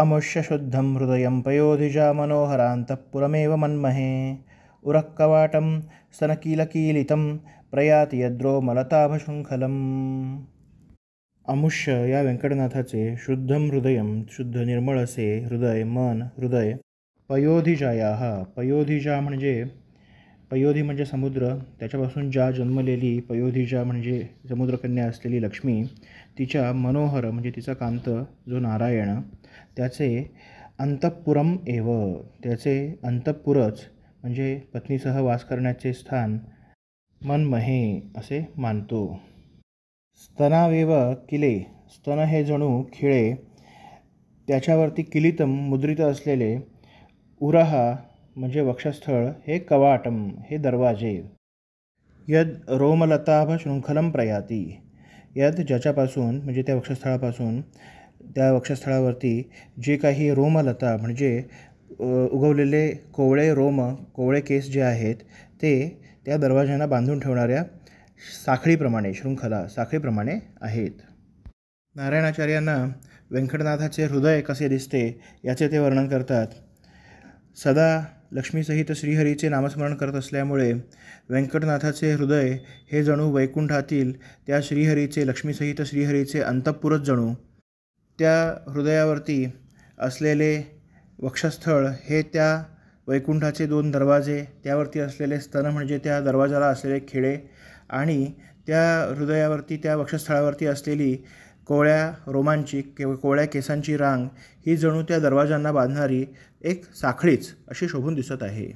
अमुष्यशुद्धं हृदयं पयोधिजा मनोहरान्तःपुरमेव मन्महे उरक्कवाटं स्तनकीलकीलितं प्रयाति यद्रोमलताभशृङ्खलम्। अमुष्य या व्यंकटनाथाचे शुद्धं हृदयं, शुद्ध निर्मळ असे हृदय, मन, हृदय, पयोधिजायाः, पयोधिजा म्हणजे पयोधी म्हणजे समुद्र, त्याच्यापासून ज्या जन्मलेली पयोधिजा म्हणजे समुद्रकन्या असलेली लक्ष्मी, तिच्या मनोहर म्हणजे तिचा कांत जो नारायण, त्याचे अंतःपुरम एव, त्याचे अंतःपुरच म्हणजे पत्नीसह वास करण्याचे स्थान मनमहे असे मानतो। स्तनावेव किले, स्तन हे जणू खिळे, त्याच्यावरती किलितम मुद्रित असलेले, उरहा म्हणजे वक्षस्थळ, हे कवाटम हे दरवाजे, यद रोमलताभ शृंखलम प्रयाती, यद ज्याच्यापासून म्हणजे त्या वक्षस्थळापासून, त्या वक्षस्थळावरती जे काही रोमलता म्हणजे उगवलेले कोवळे रोम, कोवळे केस जे आहेत ते त्या दरवाज्यांना बांधून ठेवणाऱ्या साखळीप्रमाणे, शृंखला साखळीप्रमाणे आहेत। नारायणाचार्यांना व्यंकटनाथाचे हृदय कसे दिसते याचे ते वर्णन करतात। सदा लक्ष्मीसहित श्रीहरीचे नामस्मरण करत असल्यामुळे व्यंकटनाथाचे हृदय हे जणू वैकुंठातील त्या श्रीहरीचे, लक्ष्मीसहित श्रीहरीचे अंतःपुरच जणू, त्या हृदयावरती असलेले वक्षस्थळ हे त्या वैकुंठाचे 2 दरवाजे, त्यावरती असलेले स्तन म्हणजे त्या दरवाजाला असलेले खिळे, आणि त्या हृदयावरती, त्या वक्षस्थळावरती असलेली कोवळ्या रोमांची किंवा कोवळ्या केसांची रांग ही जणू त्या दरवाजांना बांधणारी एक साखळीच अशी शोभून दिसत आहे।